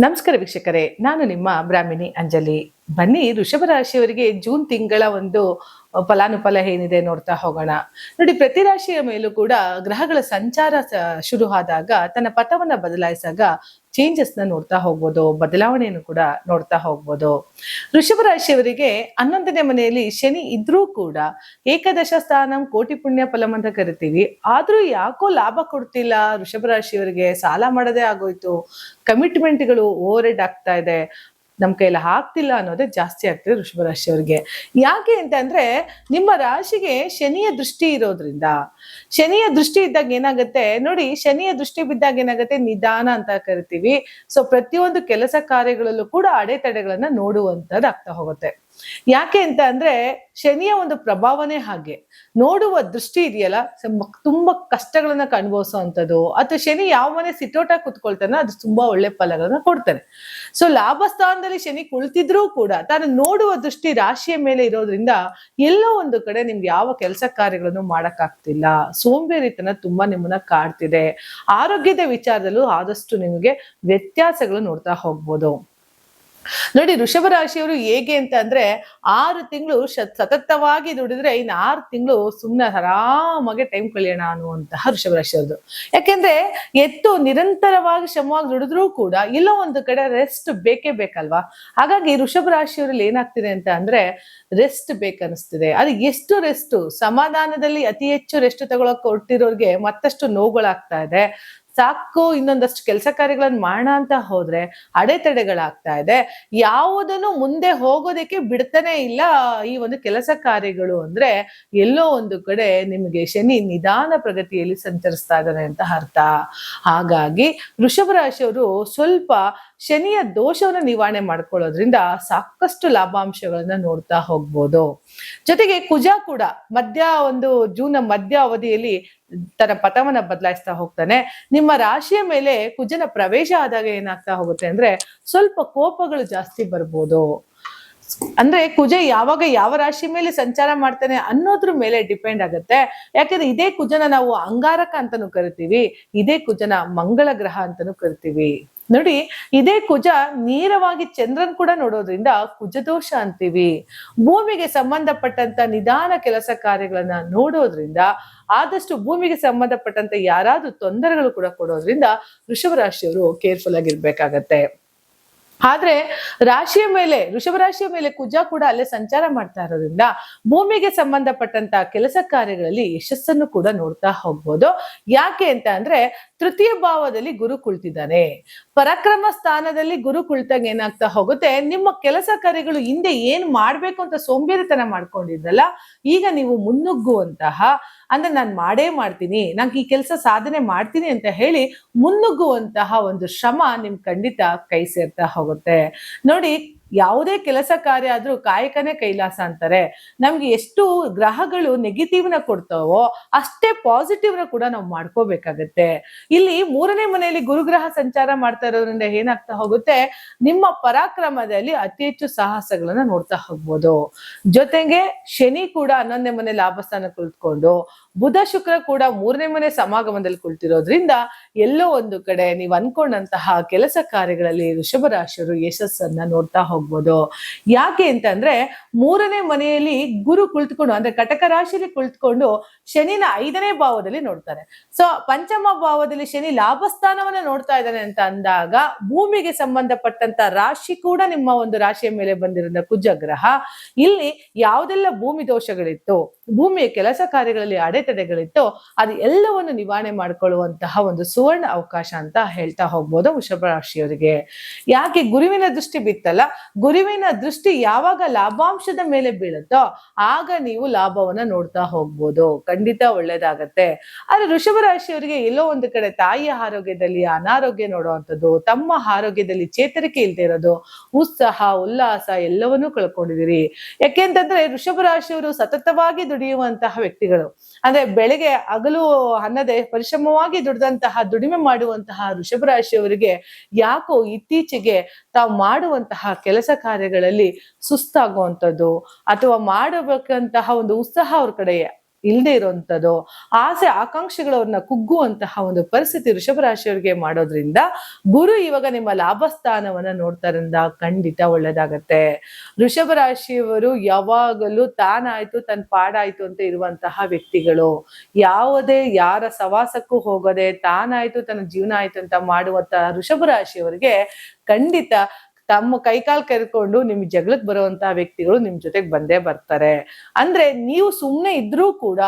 ನಮಸ್ಕಾರ ವೀಕ್ಷಕರೇ, ನಾನು ನಿಮ್ಮ ಬ್ರಾಹ್ಮಿಣಿ ಅಂಜಲಿ. ಬನ್ನಿ ವೃಷಭ ರಾಶಿಯವರಿಗೆ ಜೂನ್ ತಿಂಗಳ ಒಂದು ಫಲಾನುಫಲ ಏನಿದೆ ನೋಡ್ತಾ ಹೋಗೋಣ. ನೋಡಿ, ಪ್ರತಿ ರಾಶಿಯ ಮೇಲೂ ಕೂಡ ಗ್ರಹಗಳ ಸಂಚಾರ ಶುರು ಆದಾಗ ತನ್ನ ಪಥವನ್ನ ಬದಲಾಯಿಸಾಗ ಚೇಂಜಸ್ ನ ನೋಡ್ತಾ ಹೋಗ್ಬೋದು, ಬದಲಾವಣೆಯನ್ನು ಕೂಡ ನೋಡ್ತಾ ಹೋಗ್ಬೋದು. ವೃಷಭ ರಾಶಿಯವರಿಗೆ 11ನೇ ಮನೆಯಲ್ಲಿ ಶನಿ ಇದ್ರೂ ಕೂಡ ಏಕದಶ ಸ್ಥಾನಂ ಕೋಟಿ ಪುಣ್ಯ ಫಲಂ ಅಂತ ಕರಿತೀವಿ. ಆದ್ರೂ ಯಾಕೋ ಲಾಭ ಕೊಡ್ತಿಲ್ಲ ವೃಷಭ ರಾಶಿಯವರಿಗೆ. ಸಾಲ ಮಾಡದೇ ಆಗೋಯ್ತು, ಕಮಿಟ್ಮೆಂಟ್ಗಳು ಓವರ್ ಹೆಡ್ ಆಗ್ತಾ ಇದೆ, ನಮ್ ಕೈಯಲ್ಲಿ ಆಗ್ತಿಲ್ಲ ಅನ್ನೋದೇ ಜಾಸ್ತಿ ಆಗ್ತದೆ ವೃಷಭ ರಾಶಿಯವರಿಗೆ. ಯಾಕೆ ಅಂತ ಅಂದ್ರೆ, ನಿಮ್ಮ ರಾಶಿಗೆ ಶನಿಯ ದೃಷ್ಟಿ ಇರೋದ್ರಿಂದ. ಶನಿಯ ದೃಷ್ಟಿ ಇದ್ದಾಗ ಏನಾಗುತ್ತೆ ನೋಡಿ, ಶನಿಯ ದೃಷ್ಟಿ ಬಿದ್ದಾಗ ಏನಾಗುತ್ತೆ, ನಿಧಾನ ಅಂತ ಕರಿತೀವಿ. ಸೊ ಪ್ರತಿಯೊಂದು ಕೆಲಸ ಕಾರ್ಯಗಳಲ್ಲೂ ಕೂಡ ಅಡೆತಡೆಗಳನ್ನ ನೋಡುವಂತದ್ದು ಆಗ್ತಾ ಹೋಗುತ್ತೆ. ಯಾಕೆ ಅಂತ ಅಂದ್ರೆ, ಶನಿಯ ಒಂದು ಪ್ರಭಾವನೆ ಹಾಗೆ. ನೋಡುವ ದೃಷ್ಟಿ ಇದೆಯಲ್ಲ, ತುಂಬಾ ಕಷ್ಟಗಳನ್ನ ಅನುಭವಿಸುವಂಥದ್ದು. ಅಥವಾ ಶನಿ ಯಾವ ಮನೆ ಸಿಟೋಟ ಕುತ್ಕೊಳ್ತಾನೆ ಅದು ತುಂಬಾ ಒಳ್ಳೆ ಫಲಗಳನ್ನ ಕೊಡ್ತಾನೆ. ಸೊ ಲಾಭ ಸ್ಥಾನದಲ್ಲಿ ಶನಿ ಕುಳಿತಿದ್ರೂ ಕೂಡ ತಾನು ನೋಡುವ ದೃಷ್ಟಿ ರಾಶಿಯ ಮೇಲೆ ಇರೋದ್ರಿಂದ ಎಲ್ಲೋ ಒಂದು ಕಡೆ ನಿಮ್ಗೆ ಯಾವ ಕೆಲಸ ಕಾರ್ಯಗಳನ್ನು ಮಾಡಕ್ಕಾಗ್ತಿಲ್ಲ. ಸೋಂಬೇರಿತನ ತುಂಬಾ ನಿಮ್ಮನ್ನ ಕಾಡ್ತಿದೆ. ಆರೋಗ್ಯದ ವಿಚಾರದಲ್ಲೂ ಆದಷ್ಟು ನಿಮಗೆ ವ್ಯತ್ಯಾಸಗಳು ನೋಡ್ತಾ ಹೋಗ್ಬೋದು. ನೋಡಿ, ವೃಷಭ ರಾಶಿಯವರು ಹೇಗೆ ಅಂತ ಅಂದ್ರೆ, 6 ತಿಂಗಳು ಸತತವಾಗಿ ದುಡಿದ್ರೆ ಇನ್ನು 6 ತಿಂಗಳು ಸುಮ್ನೆ ಆರಾಮಾಗಿ ಟೈಮ್ ಕಳಿಯೋಣ ಅನ್ನುವಂತಹ ವೃಷಭ ರಾಶಿಯವ್ರದ್ದು. ಯಾಕೆಂದ್ರೆ ಎತ್ತು ನಿರಂತರವಾಗಿ ಶ್ರಮವಾಗಿ ದುಡಿದ್ರೂ ಕೂಡ ಎಲ್ಲೋ ಒಂದು ಕಡೆ ರೆಸ್ಟ್ ಬೇಕೇ ಬೇಕಲ್ವಾ. ಹಾಗಾಗಿ ವೃಷಭ ರಾಶಿಯವರಲ್ಲಿ ಏನಾಗ್ತಿದೆ ಅಂತ ಅಂದ್ರೆ, ರೆಸ್ಟ್ ಬೇಕನ್ನಿಸ್ತಿದೆ. ಅದು ಎಷ್ಟು ರೆಸ್ಟ್, ಸಮಾಧಾನದಲ್ಲಿ ಅತಿ ಹೆಚ್ಚು ರೆಸ್ಟ್ ತಗೊಳಕ್ ಹೊರಟಿರೋರ್ಗೆ ಮತ್ತಷ್ಟು ನೋವುಗಳಾಗ್ತಾ ಇದೆ. ಸಾಕು ಇನ್ನೊಂದಷ್ಟು ಕೆಲಸ ಕಾರ್ಯಗಳನ್ನ ಮಾಡೋಣ ಅಂತ ಹೋದ್ರೆ ಅಡೆತಡೆಗಳಾಗ್ತಾ ಇದೆ. ಯಾವುದನ್ನು ಮುಂದೆ ಹೋಗೋದಕ್ಕೆ ಬಿಡ್ತಾನೆ ಇಲ್ಲ ಈ ಒಂದು ಕೆಲಸ ಕಾರ್ಯಗಳು. ಅಂದ್ರೆ ಎಲ್ಲೋ ಒಂದು ಕಡೆ ನಿಮಗೆ ಶನಿ ನಿಧಾನ ಪ್ರಗತಿಯಲ್ಲಿ ಸಂಚರಿಸ್ತಾ ಇದ್ದಾನೆ ಅಂತ ಅರ್ಥ. ಹಾಗಾಗಿ ವೃಷಭ ರಾಶಿಯವರು ಸ್ವಲ್ಪ ಶನಿಯ ದೋಷವನ್ನು ನಿವಾರಣೆ ಮಾಡ್ಕೊಳ್ಳೋದ್ರಿಂದ ಸಾಕಷ್ಟು ಲಾಭಾಂಶಗಳನ್ನ ನೋಡ್ತಾ ಹೋಗ್ಬೋದು. ಜೊತೆಗೆ ಕುಜ ಕೂಡ ಜೂನ್ ಮಧ್ಯ ಅವಧಿಯಲ್ಲಿ ತನ್ನ ಪಥವನ್ನ ಬದಲಾಯಿಸ್ತಾ ಹೋಗ್ತಾನೆ. ನಿಮ್ಮ ರಾಶಿಯ ಮೇಲೆ ಕುಜನ ಪ್ರವೇಶ ಆದಾಗ ಏನಾಗ್ತಾ ಹೋಗುತ್ತೆ ಅಂದ್ರೆ, ಸ್ವಲ್ಪ ಕೋಪಗಳು ಜಾಸ್ತಿ ಬರ್ಬೋದು. ಅಂದ್ರೆ ಕುಜ ಯಾವಾಗ ಯಾವ ರಾಶಿ ಮೇಲೆ ಸಂಚಾರ ಮಾಡ್ತಾನೆ ಅನ್ನೋದ್ರ ಮೇಲೆ ಡಿಪೆಂಡ್ ಆಗುತ್ತೆ. ಯಾಕಂದ್ರೆ ಇದೇ ಕುಜನ ನಾವು ಅಂಗಾರಕ ಅಂತಾನು ಕರಿತೀವಿ, ಇದೇ ಕುಜನ ಮಂಗಳ ಗ್ರಹ ಅಂತಾನು ಕರಿತೀವಿ. ನೋಡಿ, ಇದೇ ಕುಜ ನೇರವಾಗಿ ಚಂದ್ರನ್ ಕೂಡ ನೋಡೋದ್ರಿಂದ ಕುಜದೋಷ ಅಂತೀವಿ. ಭೂಮಿಗೆ ಸಂಬಂಧಪಟ್ಟಂತ ನಿಧಾನ ಕೆಲಸ ಕಾರ್ಯಗಳನ್ನ ನೋಡೋದ್ರಿಂದ, ಆದಷ್ಟು ಭೂಮಿಗೆ ಸಂಬಂಧಪಟ್ಟಂತ ಯಾರಾದ್ರೂ ತೊಂದರೆಗಳು ಕೂಡ ಕೊಡೋದ್ರಿಂದ ವೃಷಭ ರಾಶಿಯವರು ಕೇರ್ಫುಲ್ ಆಗಿರ್ಬೇಕಾಗತ್ತೆ. ಆದ್ರೆ ವೃಷಭ ರಾಶಿಯ ಮೇಲೆ ಕುಜ ಕೂಡ ಅಲ್ಲೇ ಸಂಚಾರ ಮಾಡ್ತಾ ಇರೋದ್ರಿಂದ ಭೂಮಿಗೆ ಸಂಬಂಧಪಟ್ಟಂತ ಕೆಲಸ ಕಾರ್ಯಗಳಲ್ಲಿ ಯಶಸ್ಸನ್ನು ಕೂಡ ನೋಡ್ತಾ ಹೋಗ್ಬೋದು. ಯಾಕೆ ಅಂತ ಅಂದ್ರೆ, ತೃತೀಯ ಭಾವದಲ್ಲಿ ಗುರು ಕುಳಿತಿದ್ದಾನೆ. ಪರಾಕ್ರಮ ಸ್ಥಾನದಲ್ಲಿ ಗುರು ಕುಳಿತಾಗ ಏನಾಗ್ತಾ ಹೋಗುತ್ತೆ, ನಿಮ್ಮ ಕೆಲಸ ಕಾರ್ಯಗಳು ಹಿಂದೆ ಏನ್ ಮಾಡ್ಬೇಕು ಅಂತ ಸೋಂಬೇರಿತನ ಮಾಡ್ಕೊಂಡಿದ್ದಲ್ಲ, ಈಗ ನೀವು ಮುನ್ನುಗ್ಗುವಂತಹ, ಅಂದ್ರೆ ನಾನ್ ಮಾಡೇ ಮಾಡ್ತೀನಿ, ನಂಗೆ ಈ ಕೆಲಸ ಸಾಧನೆ ಮಾಡ್ತೀನಿ ಅಂತ ಹೇಳಿ ಮುನ್ನುಗ್ಗುವಂತಹ ಒಂದು ಶ್ರಮ ನಿಮ್ ಖಂಡಿತ ಕೈ ಸೇರ್ತಾ ಹೋಗುತ್ತೆ. ನೋಡಿ, ಯಾವುದೇ ಕೆಲಸ ಕಾರ್ಯ ಆದ್ರೂ ಕಾಯಕನೇ ಕೈಲಾಸ ಅಂತಾರೆ. ನಮ್ಗೆ ಎಷ್ಟು ಗ್ರಹಗಳು ನೆಗೆಟಿವ್ ನ ಕೊಡ್ತಾವೋ ಅಷ್ಟೇ ಪಾಸಿಟಿವ್ ನ ಕೂಡ ನಾವು ಮಾಡ್ಕೋಬೇಕಾಗತ್ತೆ. ಇಲ್ಲಿ 3ನೇ ಮನೆಯಲ್ಲಿ ಗುರುಗ್ರಹ ಸಂಚಾರ ಮಾಡ್ತಾ ಇರೋದ್ರಿಂದ ಏನಾಗ್ತಾ ಹೋಗುತ್ತೆ, ನಿಮ್ಮ ಪರಾಕ್ರಮದಲ್ಲಿ ಅತಿ ಹೆಚ್ಚು ಸಾಹಸಗಳನ್ನ ನೋಡ್ತಾ ಹೋಗ್ಬೋದು. ಜೊತೆಗೆ ಶನಿ ಕೂಡ 11ನೇ ಮನೆ ಲಾಭಸ್ಥಾನ ಕುಳಿತುಕೊಂಡು, ಬುಧ ಶುಕ್ರ ಕೂಡ 3ನೇ ಮನೆ ಸಮಾಗಮದಲ್ಲಿ ಕುಳಿತಿರೋದ್ರಿಂದ ಎಲ್ಲೋ ಒಂದು ಕಡೆ ನೀವು ಅನ್ಕೊಂಡಂತಹ ಕೆಲಸ ಕಾರ್ಯಗಳಲ್ಲಿ ವೃಷಭ ರಾಶಿಯವರು ಯಶಸ್ಸನ್ನ ನೋಡ್ತಾ ಹೋಗ್ಬೋದು. ಯಾಕೆ ಅಂತಂದ್ರೆ, 3ನೇ ಮನೆಯಲ್ಲಿ ಗುರು ಕುಳಿತುಕೊಂಡು, ಅಂದ್ರೆ ಕಟಕ ರಾಶಿಯಲ್ಲಿ ಕುಳಿತುಕೊಂಡು ಶನಿನ 5ನೇ ಭಾವದಲ್ಲಿ ನೋಡ್ತಾರೆ. ಸೊ ಪಂಚಮ ಭಾವದಲ್ಲಿ ಶನಿ ಲಾಭಸ್ಥಾನವನ್ನ ನೋಡ್ತಾ ಇದ್ದಾನೆ ಅಂತ ಅಂದಾಗ, ಭೂಮಿಗೆ ಸಂಬಂಧಪಟ್ಟಂತ ರಾಶಿ ಕೂಡ ನಿಮ್ಮ ಒಂದು ರಾಶಿಯ ಮೇಲೆ ಬಂದಿರೋ ಕುಜ ಗ್ರಹ, ಇಲ್ಲಿ ಯಾವುದೆಲ್ಲ ಭೂಮಿ ದೋಷಗಳಿತ್ತು, ಭೂಮಿಯ ಕೆಲಸ ಕಾರ್ಯಗಳಲ್ಲಿ ಅಡೆತಡೆಗಳಿತ್ತು, ಅದು ಎಲ್ಲವನ್ನು ನಿವಾರಣೆ ಮಾಡಿಕೊಳ್ಳುವಂತಹ ಒಂದು ಸುವರ್ಣ ಅವಕಾಶ ಅಂತ ಹೇಳ್ತಾ ಹೋಗ್ಬೋದು ವೃಷಭ ರಾಶಿಯವರಿಗೆ. ಯಾಕೆ ಗುರುವಿನ ದೃಷ್ಟಿ ಬಿತ್ತಲ್ಲ, ಗುರುವಿನ ದೃಷ್ಟಿ ಯಾವಾಗ ಲಾಭಾಂಶದ ಮೇಲೆ ಬೀಳುತ್ತೋ ಆಗ ನೀವು ಲಾಭವನ್ನ ನೋಡ್ತಾ ಹೋಗ್ಬೋದು. ಖಂಡಿತ ಒಳ್ಳೇದಾಗತ್ತೆ. ಆದ್ರೆ ವೃಷಭ ರಾಶಿಯವರಿಗೆ ಎಲ್ಲೋ ಒಂದು ಕಡೆ ತಾಯಿಯ ಆರೋಗ್ಯದಲ್ಲಿ ಅನಾರೋಗ್ಯ ನೋಡುವಂಥದ್ದು, ತಮ್ಮ ಆರೋಗ್ಯದಲ್ಲಿ ಚೇತರಿಕೆ ಇಲ್ಲದೆ ಇರೋದು, ಉತ್ಸಾಹ ಉಲ್ಲಾಸ ಎಲ್ಲವನ್ನೂ ಕಳ್ಕೊಂಡಿದ್ದೀರಿ. ಯಾಕೆಂತಂದ್ರೆ ವೃಷಭ ರಾಶಿಯವರು ಸತತವಾಗಿ ದುಡಿಯುವಂತಹ ವ್ಯಕ್ತಿಗಳು. ಅಂದ್ರೆ ಬೆಳಗ್ಗೆ ಹಗಲು ಅನ್ನದೇ ಪರಿಶ್ರಮವಾಗಿ ದುಡಿಮೆ ಮಾಡುವಂತಹ ವೃಷಭ ರಾಶಿಯವರಿಗೆ ಯಾಕೋ ಇತ್ತೀಚೆಗೆ ತಾವು ಮಾಡುವಂತಹ ಕೆಲಸ ಕಾರ್ಯಗಳಲ್ಲಿ ಸುಸ್ತಾಗುವಂಥದ್ದು ಅಥವಾ ಮಾಡಬೇಕಂತಹ ಒಂದು ಉತ್ಸಾಹ ಅವ್ರ ಕಡೆ ಇಲ್ಲದೆ ಇರುವಂತದ್ದು, ಆಸೆ ಆಕಾಂಕ್ಷೆಗಳವ್ರನ್ನ ಕುಗ್ಗುವಂತಹ ಒಂದು ಪರಿಸ್ಥಿತಿ ವೃಷಭ ರಾಶಿಯವರಿಗೆ ಮಾಡೋದ್ರಿಂದ ಗುರು ಇವಾಗ ನಿಮ್ಮ ಲಾಭ ಸ್ಥಾನವನ್ನ ನೋಡ್ತಾರಿಂದ ಖಂಡಿತ ಒಳ್ಳೇದಾಗತ್ತೆ. ವೃಷಭ ರಾಶಿಯವರು ಯಾವಾಗಲೂ ತಾನಾಯ್ತು ತನ್ನ ಪಾಡಾಯ್ತು ಅಂತ ಇರುವಂತಹ ವ್ಯಕ್ತಿಗಳು. ಯಾವುದೇ ಯಾರ ಸವಾಸಕ್ಕೂ ಹೋಗದೆ ತಾನಾಯ್ತು ತನ್ನ ಜೀವನ ಆಯ್ತು ಅಂತ ಮಾಡುವಂತಹ ವೃಷಭ ರಾಶಿಯವರಿಗೆ ಖಂಡಿತ ತಮ್ಮ ಕೈಕಾಲ್ ಕೆರ್ಕೊಂಡು ನಿಮ್ ಜಗಳಕ್ಕೆ ಬರುವಂತಹ ವ್ಯಕ್ತಿಗಳು ನಿಮ್ ಜೊತೆಗೆ ಬಂದೇ ಬರ್ತಾರೆ. ಅಂದ್ರೆ ನೀವು ಸುಮ್ನೆ ಇದ್ರೂ ಕೂಡ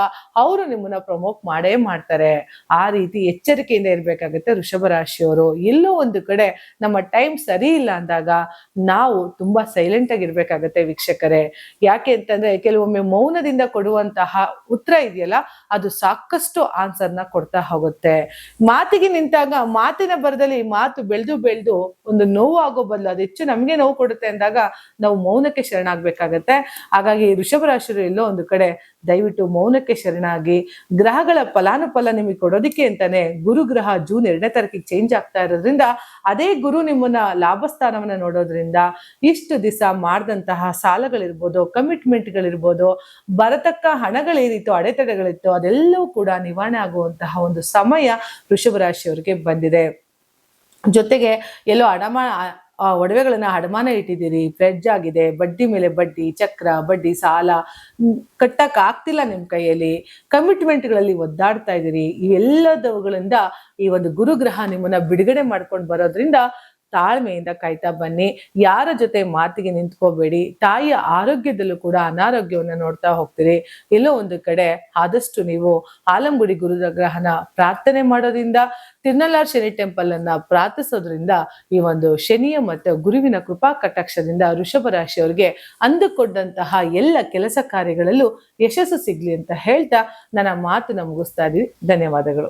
ಅವರು ನಿಮ್ಮನ್ನ ಪ್ರಮೋಟ್ ಮಾಡೇ ಮಾಡ್ತಾರೆ. ಆ ರೀತಿ ಎಚ್ಚರಿಕೆಯಿಂದ ಇರ್ಬೇಕಾಗತ್ತೆ ವೃಷಭ ರಾಶಿಯವರು. ಎಲ್ಲೋ ಒಂದು ಕಡೆ ನಮ್ಮ ಟೈಮ್ ಸರಿ ಇಲ್ಲ ಅಂದಾಗ ನಾವು ತುಂಬಾ ಸೈಲೆಂಟ್ ಆಗಿರ್ಬೇಕಾಗತ್ತೆ ವೀಕ್ಷಕರೇ. ಯಾಕೆ ಅಂತಂದ್ರೆ ಕೆಲವೊಮ್ಮೆ ಮೌನದಿಂದ ಕೊಡುವಂತಹ ಉತ್ತರ ಇದೆಯಲ್ಲ, ಅದು ಸಾಕಷ್ಟು ಆನ್ಸರ್ನ ಕೊಡ್ತಾ ಹೋಗುತ್ತೆ. ಮಾತಿಗೆ ನಿಂತಾಗ ಮಾತಿನ ಬರದಲ್ಲಿ ಮಾತು ಬೆಳೆದು ಒಂದು ನೋವು ಆಗೋ ಬದಲು ಅದು ಹೆಚ್ಚು ನಮ್ಗೆ ನೋವು ಕೊಡುತ್ತೆ ಅಂದಾಗ ನಾವು ಮೌನಕ್ಕೆ ಶರಣಾಗ್ಬೇಕಾಗತ್ತೆ. ಹಾಗಾಗಿ ವೃಷಭ ರಾಶಿಯರು ಎಲ್ಲೋ ಒಂದು ಕಡೆ ದಯವಿಟ್ಟು ಮೌನಕ್ಕೆ ಶರಣಾಗಿ, ಗ್ರಹಗಳ ಫಲಾನುಫಲ ನಿಮಗೆ ಕೊಡೋದಿಕ್ಕೆ ಅಂತಾನೆ ಗುರು ಗ್ರಹ ಜೂನ್ 2ನೇ ತಾರೀಕಿಗೆ ಚೇಂಜ್ ಆಗ್ತಾ ಇರೋದ್ರಿಂದ, ಅದೇ ಗುರು ನಿಮ್ಮನ್ನ ಲಾಭ ಸ್ಥಾನವನ್ನ ನೋಡೋದ್ರಿಂದ ಇಷ್ಟು ದಿವಸ ಮಾಡಿದಂತಹ ಸಾಲಗಳಿರ್ಬೋದು, ಕಮಿಟ್ಮೆಂಟ್ಗಳಿರ್ಬೋದು, ಬರತಕ್ಕ ಹಣಗಳೇನಿತ್ತು, ಅಡೆತಡೆಗಳಿತ್ತು, ಅದೆಲ್ಲವೂ ಕೂಡ ನಿವಾರಣೆ ಆಗುವಂತಹ ಒಂದು ಸಮಯ ವೃಷಭ ರಾಶಿಯವರಿಗೆ ಬಂದಿದೆ. ಜೊತೆಗೆ ಎಲ್ಲೋ ಒಡವೆಗಳನ್ನ ಅಡಮಾನ ಇಟ್ಟಿದ್ದೀರಿ, ಫ್ರೆಡ್ಜ್ ಆಗಿದೆ, ಬಡ್ಡಿ ಮೇಲೆ ಬಡ್ಡಿ, ಚಕ್ರ ಬಡ್ಡಿ ಸಾಲ ಕಟ್ಟಕ್ ಆಗ್ತಿಲ್ಲ ನಿಮ್ ಕೈಯಲ್ಲಿ, ಕಮಿಟ್ಮೆಂಟ್ಗಳಲ್ಲಿ ಒದ್ದಾಡ್ತಾ ಇದ್ದೀರಿ. ಇವೆಲ್ಲದವುಗಳಿಂದ ಈ ಒಂದು ಗುರುಗ್ರಹ ನಿಮ್ಮನ್ನ ಬಿಡುಗಡೆ ಮಾಡ್ಕೊಂಡು ಬರೋದ್ರಿಂದ ತಾಳ್ಮೆಯಿಂದ ಕಾಯ್ತಾ ಬನ್ನಿ. ಯಾರ ಜೊತೆ ಮಾತಿಗೆ ನಿಂತ್ಕೋಬೇಡಿ. ತಾಯಿಯ ಆರೋಗ್ಯದಲ್ಲೂ ಕೂಡ ಅನಾರೋಗ್ಯವನ್ನ ನೋಡ್ತಾ ಹೋಗ್ತೀರಿ. ಎಲ್ಲೋ ಒಂದು ಕಡೆ ಆದಷ್ಟು ನೀವು ಆಲಂಗುಡಿ ಗುರುಗ್ರಹನ ಪ್ರಾರ್ಥನೆ ಮಾಡೋದ್ರಿಂದ, ತಿರ್ನಲಾರ್ ಶನಿ ಟೆಂಪಲ್ ಅನ್ನ ಪ್ರಾರ್ಥಿಸೋದ್ರಿಂದ ಈ ಒಂದು ಶನಿಯ ಮತ್ತು ಗುರುವಿನ ಕೃಪಾ ಕಟಾಕ್ಷದಿಂದ ವೃಷಭ ರಾಶಿಯವರಿಗೆ ಅಂದುಕೊಂಡಂತಹ ಎಲ್ಲ ಕೆಲಸ ಕಾರ್ಯಗಳಲ್ಲೂ ಯಶಸ್ಸು ಸಿಗ್ಲಿ ಅಂತ ಹೇಳ್ತಾ ನನ್ನ ಮಾತನ್ನ ಮುಗಿಸ್ತಾ ಇದ್ದೀವಿ. ಧನ್ಯವಾದಗಳು.